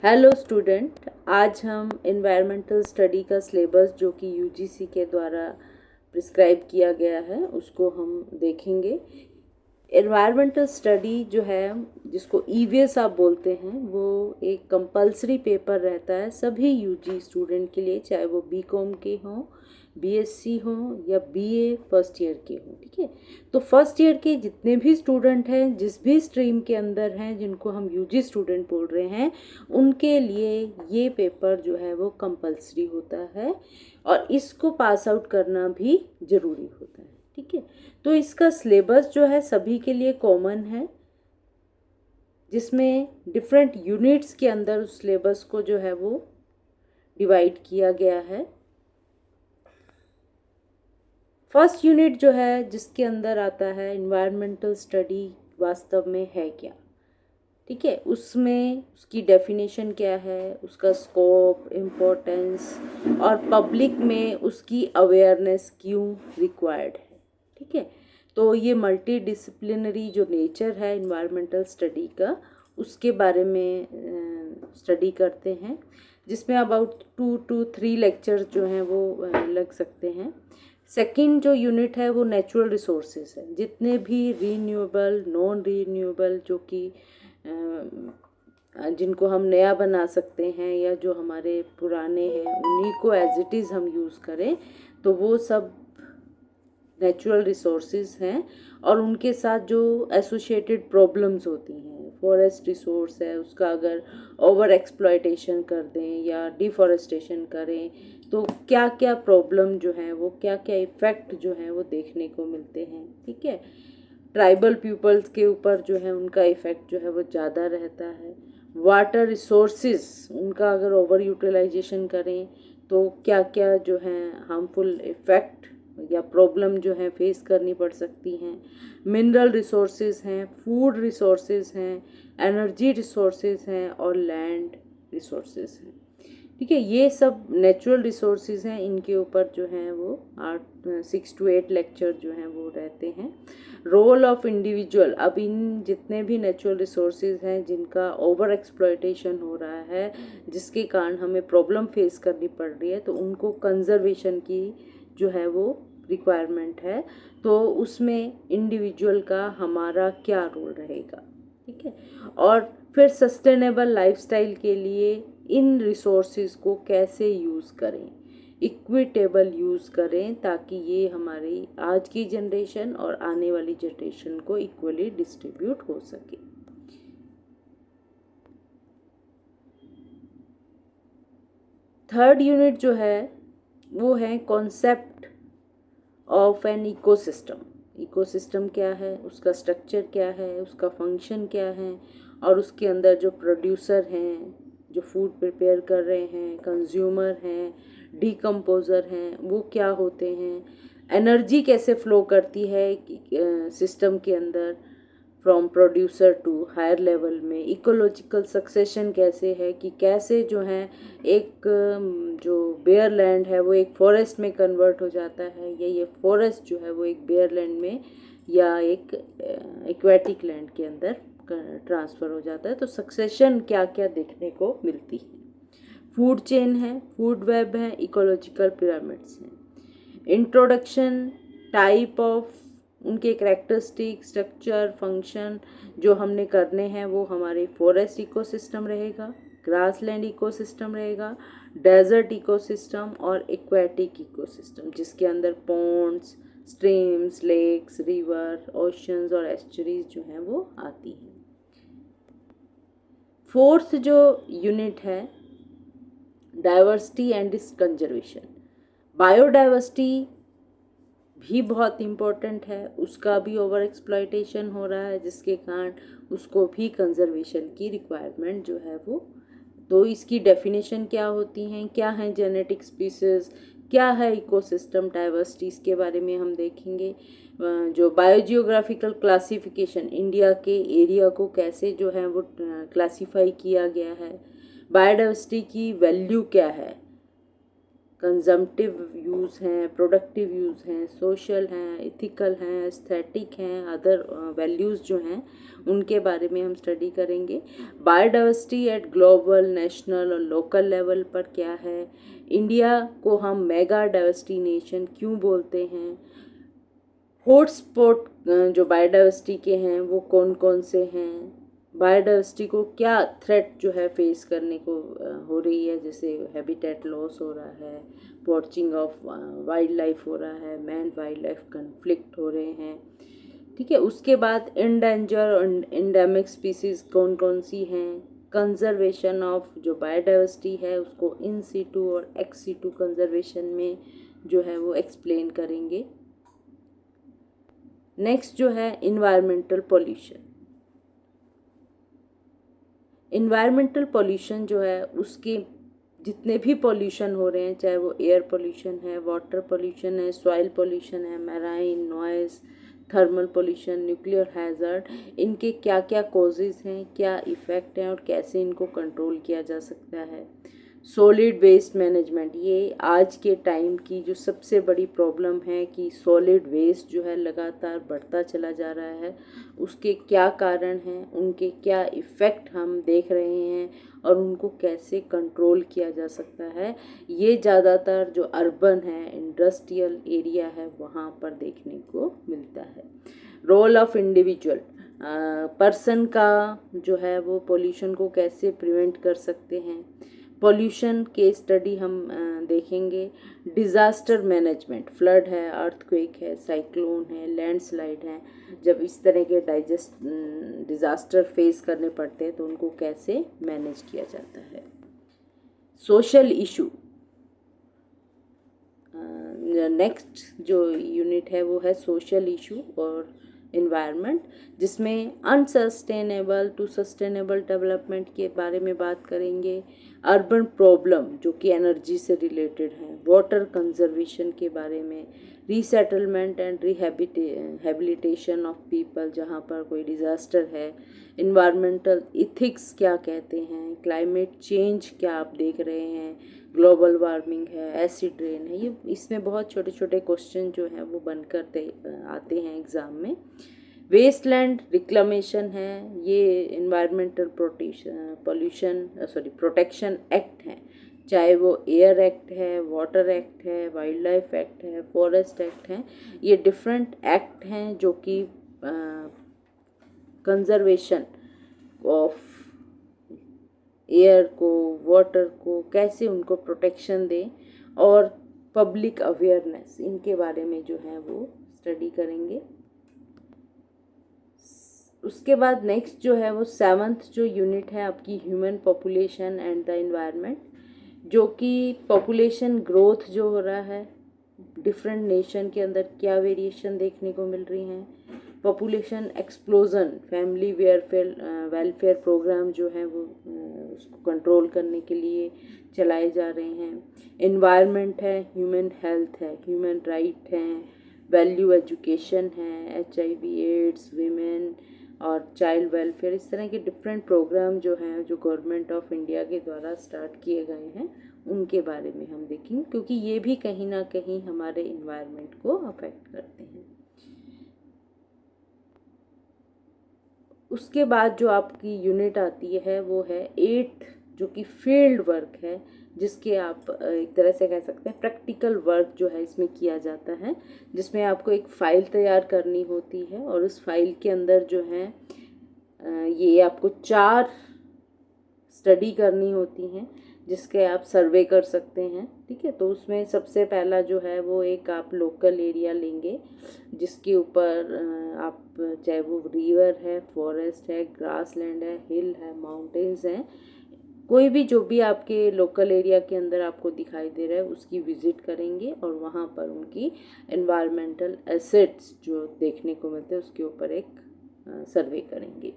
Hello student, आज हम environmental study का सिलेबस जो कि यूजीसी के द्वारा प्रिस्क्राइब किया गया है उसको हम देखेंगे। एनवायरमेंटल स्टडी जो है जिसको ईवीएस आप बोलते हैं वो एक कंपलसरी पेपर रहता है सभी यूजी स्टूडेंट के लिए, चाहे वो बीकॉम के हों, बीएससी हो या बीए फर्स्ट ईयर के हों। ठीक है, तो फर्स्ट ईयर के जितने भी स्टूडेंट हैं जिस भी स्ट्रीम के अंदर हैं जिनको हम यूजी स्टूडेंट बोल रहे हैं उनके लिए ये पेपर जो है वो कंपलसरी होता है और इसको पास आउट करना भी ज़रूरी होता है। ठीक है, तो इसका सिलेबस जो है सभी के लिए कॉमन है, जिसमें डिफरेंट यूनिट्स के अंदर उस सिलेबस को जो है वो डिवाइड किया गया है। फर्स्ट यूनिट जो है जिसके अंदर आता है इन्वायरमेंटल स्टडी वास्तव में है क्या। ठीक है, उसमें उसकी डेफिनेशन क्या है, उसका स्कोप, इम्पोर्टेंस और पब्लिक में उसकी अवेयरनेस क्यों रिक्वायर्ड है। ठीक है, तो ये मल्टी डिसिप्लिनरी जो नेचर है इन्वायरमेंटल स्टडी का उसके बारे में स्टडी करते हैं, जिसमें अबाउट 2 to 3 लेक्चर जो हैं वो लग सकते हैं। सेकंड जो यूनिट है वो नेचुरल रिसोर्सेज है, जितने भी रीन्यूएबल नॉन रीन्यूएबल जो कि जिनको हम नया बना सकते हैं या जो हमारे पुराने हैं उन्हीं को एज इट इज़ हम यूज़ करें, तो वो सब नेचुरल रिसोर्सेज हैं और उनके साथ जो एसोसिएटेड प्रॉब्लम्स होती हैं। फॉरेस्ट रिसोर्स है, उसका अगर ओवर एक्सप्लॉयटेशन कर दें या डिफॉरेस्टेशन करें तो क्या क्या प्रॉब्लम जो है वो क्या क्या इफ़ेक्ट जो है वो देखने को मिलते हैं। ठीक है, ट्राइबल पीपल्स के ऊपर जो है उनका इफ़ेक्ट जो है वो ज़्यादा रहता है। वाटर रिसोर्सेज उनका अगर ओवर यूटिलाइजेशन करें तो क्या क्या जो है हार्मफुल इफ़ेक्ट या प्रॉब्लम जो है फेस करनी पड़ सकती हैं। मिनरल रिसोर्सेज हैं, फूड रिसोर्सेज हैं, एनर्जी रिसोर्सेज हैं और लैंड रिसोर्सेज हैं। ठीक है, ये सब नेचुरल रिसोर्सेज हैं, इनके ऊपर जो है वो 6 to 8 लेक्चर जो हैं वो रहते हैं। रोल ऑफ इंडिविजुअल, अब इन जितने भी नेचुरल रिसोर्सेज हैं जिनका ओवर एक्सप्लॉयटेशन हो रहा है जिसके कारण हमें प्रॉब्लम फेस करनी पड़ रही है, तो उनको कंजर्वेशन की जो है वो रिक्वायरमेंट है, तो उसमें इंडिविजुअल का हमारा क्या रोल रहेगा। ठीक है, और फिर सस्टेनेबल लाइफस्टाइल के लिए इन रिसोर्सेज को कैसे यूज़ करें, इक्विटेबल यूज़ करें ताकि ये हमारी आज की जनरेशन और आने वाली जनरेशन को इक्वली डिस्ट्रीब्यूट हो सके। थर्ड यूनिट जो है वो है concept of an ecosystem. Ecosystem क्या है, उसका स्ट्रक्चर क्या है, उसका फंक्शन क्या है और उसके अंदर जो प्रोड्यूसर हैं, जो फूड प्रिपेयर कर रहे हैं, कंज्यूमर हैं, डीकम्पोज़र हैं, वो क्या होते हैं, एनर्जी कैसे फ़्लो करती है सिस्टम के अंदर from producer to higher level में, इकोलॉजिकल सक्सेशन कैसे है कि कैसे जो है एक जो बेयर लैंड है वो एक फॉरेस्ट में कन्वर्ट हो जाता है या ये फॉरेस्ट जो है वो एक बेयर लैंड में या एक एक्वेटिक लैंड के अंदर ट्रांसफ़र हो जाता है। तो सक्सेशन क्या क्या देखने को मिलती है। फूड चेन है, फूड वेब है, इकोलॉजिकल पिरामिड्स हैं। इंट्रोडक्शन, टाइप ऑफ, उनके करैक्टरिस्टिक, स्ट्रक्चर, फंक्शन जो हमने करने हैं वो हमारे फॉरेस्ट इकोसिस्टम रहेगा, ग्रासलैंड इकोसिस्टम रहेगा, डेजर्ट इकोसिस्टम और एक्वेटिक इकोसिस्टम जिसके अंदर ponds, streams, lakes, river, oceans और एस्चुरीज जो हैं वो आती हैं। फोर्थ जो यूनिट है diversity and its conservation. Biodiversity भी बहुत इम्पोर्टेंट है, उसका भी ओवर एक्सप्लॉयटेशन हो रहा है जिसके कारण उसको भी कंजर्वेशन की रिक्वायरमेंट जो है वो, तो इसकी डेफिनेशन क्या होती हैं, क्या है जेनेटिक स्पीसीज, क्या है इकोसिस्टम डाइवर्सिटी, इसके बारे में हम देखेंगे। जो बायोजियोग्राफिकल क्लासिफिकेशन, इंडिया के एरिया को कैसे जो है वो क्लासीफाई किया गया है, बायोडाइवर्सिटी की वैल्यू क्या है, कंजम्पटिव यूज़ हैं, प्रोडक्टिव यूज़ हैं, सोशल हैं, इथिकल हैं, एस्थेटिक हैं, अदर वैल्यूज़ जो हैं उनके बारे में हम स्टडी करेंगे। बायोडाइवर्सिटी एट ग्लोबल, नेशनल और लोकल लेवल पर क्या है, इंडिया को हम मेगा डाइवर्सिटी नेशन क्यों बोलते हैं, हॉटस्पॉट जो बायोडाइवर्सिटी के हैं वो कौन कौन से हैं, बायोडाइवर्सिटी को क्या थ्रेट जो है फेस करने को हो रही है, जैसे हैबिटेट लॉस हो रहा है, पॉचिंग ऑफ वाइल्ड लाइफ हो रहा है, मैन वाइल्ड लाइफ कन्फ्लिक्ट हो रहे हैं, ठीक है। उसके बाद इंडेंजर और इंडेमिक स्पीसीज कौन कौन सी हैं, कंजर्वेशन ऑफ जो बायोडाइवर्सिटी है उसको इन सीटू और एक्स सीटू कंजर्वेशन में जो है वो एक्सप्लेन करेंगे। नेक्स्ट जो है इन्वायरमेंटल पॉल्यूशन। इन्वायरमेंटल पॉल्यूशन जो है उसके जितने भी पॉल्यूशन हो रहे हैं, चाहे वो एयर पॉल्यूशन है, वाटर पॉल्यूशन है, सॉइल पॉल्यूशन है, marine noise, thermal pollution, nuclear hazard, इनके क्या क्या कॉजेज़ हैं, क्या इफ़ेक्ट हैं और कैसे इनको कंट्रोल किया जा सकता है। सॉलिड वेस्ट मैनेजमेंट, ये आज के टाइम की जो सबसे बड़ी प्रॉब्लम है कि सॉलिड वेस्ट जो है लगातार बढ़ता चला जा रहा है, उसके क्या कारण हैं, उनके क्या इफ़ेक्ट हम देख रहे हैं और उनको कैसे कंट्रोल किया जा सकता है, ये ज़्यादातर जो अर्बन है, इंडस्ट्रियल एरिया है, वहाँ पर देखने को मिलता है। रोल ऑफ इंडिविजुअल, पर्सन का जो है वो पोल्यूशन को कैसे प्रिवेंट कर सकते हैं, पॉल्यूशन के स्टडी हम देखेंगे। डिज़ास्टर मैनेजमेंट, फ्लड है, अर्थक्वेक है, साइक्लोन है, लैंडस्लाइड है, जब इस तरह के डिज़ास्टर फेस करने पड़ते हैं तो उनको कैसे मैनेज किया जाता है। सोशल इशू, नेक्स्ट जो यूनिट है वो है सोशल इशू और इन्वायरमेंट, जिसमें अनसस्टेनेबल टू सस्टेनेबल डेवलपमेंट के बारे में बात करेंगे। अर्बन प्रॉब्लम जो कि एनर्जी से रिलेटेड है, वाटर कंजर्वेशन के बारे में, resettlement and rehabilitation of people जहाँ पर कोई डिज़ास्टर है, इन्वायरमेंटल इथिक्स क्या कहते हैं, क्लाइमेट चेंज क्या आप देख रहे हैं, ग्लोबल वार्मिंग है, एसिड रेन है, ये इसमें बहुत छोटे छोटे क्वेश्चन जो हैं वो बनकर आते हैं एग्ज़ाम में। वेस्टलैंड रिक्लेमेशन है, ये इन्वायरमेंटल प्रोटेक्शन एक्ट है, चाहे वो एयर एक्ट है, वाटर एक्ट है, वाइल्ड लाइफ एक्ट है, फॉरेस्ट एक्ट है, ये डिफरेंट एक्ट हैं जो कि कंजर्वेशन ऑफ एयर को, वाटर को कैसे उनको प्रोटेक्शन दें और पब्लिक अवेयरनेस, इनके बारे में जो है वो स्टडी करेंगे। उसके बाद नेक्स्ट जो है वो 7th जो यूनिट है आपकी human population and the environment, जो कि पॉपुलेशन ग्रोथ जो हो रहा है डिफरेंट नेशन के अंदर क्या वेरिएशन देखने को मिल रही हैं, population explosion, family welfare programme जो है वो उसको कंट्रोल करने के लिए चलाए जा रहे हैं। एनवायरनमेंट है, ह्यूमन हेल्थ है, ह्यूमन राइट हैं, वैल्यू एजुकेशन है, HIV एड्स, वीमेन और चाइल्ड वेलफेयर, इस तरह के डिफरेंट प्रोग्राम जो हैं जो गवर्नमेंट ऑफ इंडिया के द्वारा स्टार्ट किए गए हैं उनके बारे में हम देखेंगे, क्योंकि ये भी कहीं ना कहीं हमारे इन्वायरमेंट को अफेक्ट करते हैं। उसके बाद जो आपकी यूनिट आती है वो है 8 जो कि फील्ड वर्क है, जिसके आप एक तरह से कह सकते हैं प्रैक्टिकल वर्क जो है इसमें किया जाता है, जिसमें आपको एक फ़ाइल तैयार करनी होती है और उस फाइल के अंदर जो है ये आपको 4 स्टडी करनी होती हैं जिसके आप सर्वे कर सकते हैं, ठीक है। तो उसमें सबसे पहला जो है वो एक आप लोकल एरिया लेंगे जिसके ऊपर आप चाहे वो रिवर है, फॉरेस्ट है, ग्रास लैंड है, हिल है, माउंटेन्स हैं, कोई भी जो भी आपके लोकल एरिया के अंदर आपको दिखाई दे रहा है उसकी विज़िट करेंगे और वहाँ पर उनकी एनवायरमेंटल एसेट्स जो देखने को मिलते हैं उसके ऊपर एक सर्वे करेंगे।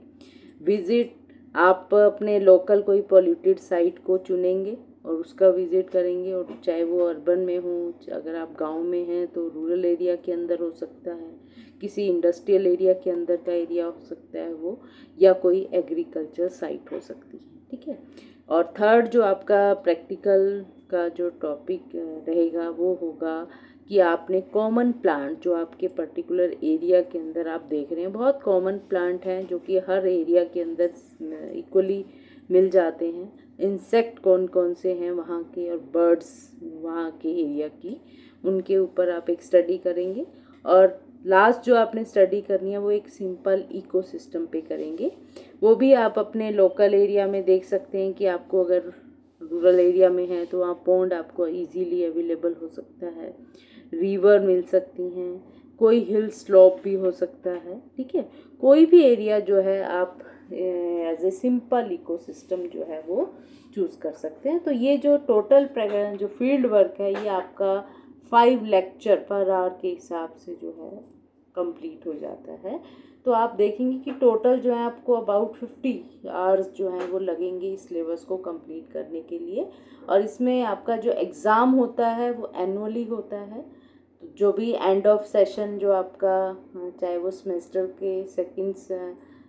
विज़िट, आप अपने लोकल कोई पॉल्यूटेड साइट को चुनेंगे और उसका विज़िट करेंगे, और चाहे वो अर्बन में हो, अगर आप गांव में हैं तो रूरल एरिया के अंदर हो सकता है, किसी इंडस्ट्रियल एरिया के अंदर का एरिया हो सकता है वो, या कोई एग्रीकल्चर साइट हो सकती है, ठीक है। और थर्ड जो आपका प्रैक्टिकल आपका जो टॉपिक रहेगा वो होगा कि आपने कॉमन प्लांट जो आपके पर्टिकुलर एरिया के अंदर आप देख रहे हैं, बहुत कॉमन प्लांट हैं जो कि हर एरिया के अंदर इक्वली मिल जाते हैं। इंसेक्ट कौन कौन से हैं वहाँ के, और बर्ड्स वहाँ के एरिया की, उनके ऊपर आप एक स्टडी करेंगे। और लास्ट जो आपने स्टडी करनी है वो एक सिंपल इकोसिस्टम पे करेंगे। वो भी आप अपने लोकल एरिया में देख सकते हैं कि आपको अगर रूरल एरिया में है तो वहाँ पॉन्ड आपको इजीली अवेलेबल हो सकता है, रिवर मिल सकती हैं, कोई हिल स्लोप भी हो सकता है, ठीक है। कोई भी एरिया जो है आप एज ए सिंपल इकोसिस्टम जो है वो चूज़ कर सकते हैं। तो ये जो टोटल जो फील्ड वर्क है ये आपका 5 लेक्चर पर आवर के हिसाब से जो है कंप्लीट हो जाता है। तो आप देखेंगे कि टोटल जो है आपको अबाउट 50 आवर्स जो हैं वो लगेंगे इस सिलेबस को कंप्लीट करने के लिए। और इसमें आपका जो एग्ज़ाम होता है वो एनुअली होता है। जो भी एंड ऑफ सेशन जो आपका, चाहे वो सेमेस्टर के सेकेंड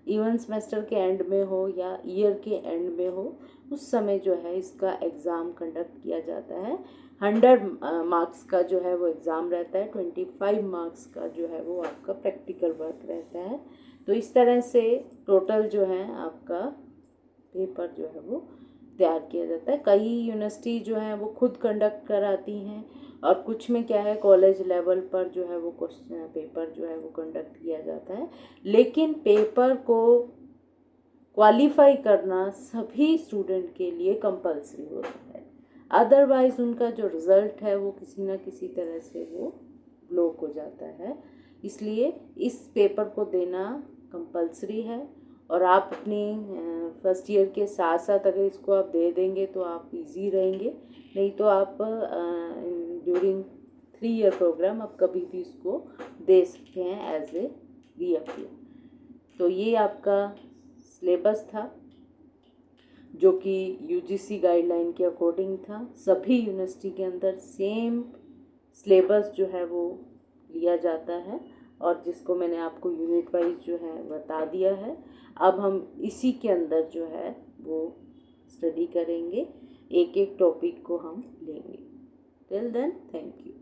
इवन सेमेस्टर के एंड में हो या ईयर के एंड में हो, उस समय जो है इसका एग्ज़ाम कंडक्ट किया जाता है। 100 मार्क्स का जो है वो एग्ज़ाम रहता है, 25 मार्क्स का जो है वो आपका प्रैक्टिकल वर्क रहता है। तो इस तरह से टोटल जो है आपका पेपर जो है वो तैयार किया जाता है। कई यूनिवर्सिटी जो हैं वो खुद कंडक्ट कराती हैं, और कुछ में क्या है कॉलेज लेवल पर जो है वो क्वेश्चन पेपर जो है वो कंडक्ट किया जाता है। लेकिन पेपर को क्वालिफाई करना सभी स्टूडेंट के लिए कंपलसरी होता है, अदरवाइज़ उनका जो रिज़ल्ट है वो किसी न किसी तरह से वो ब्लॉक हो जाता है। इसलिए इस पेपर को देना कंपलसरी है। और आप अपनी फर्स्ट ईयर के साथ साथ अगर इसको आप दे देंगे तो आप इजी रहेंगे, नहीं तो आप ड्यूरिंग 3 ईयर प्रोग्राम आप कभी भी इसको दे सकते हैं एज ए रीअपियर। तो ये आपका सिलेबस था जो कि यूजीसी गाइडलाइन के अकॉर्डिंग था। सभी यूनिवर्सिटी के अंदर सेम सिलेबस जो है वो लिया जाता है, और जिसको मैंने आपको यूनिट वाइज जो है बता दिया है। अब हम इसी के अंदर जो है वो स्टडी करेंगे, एक एक टॉपिक को हम लेंगे। Till then, thank you.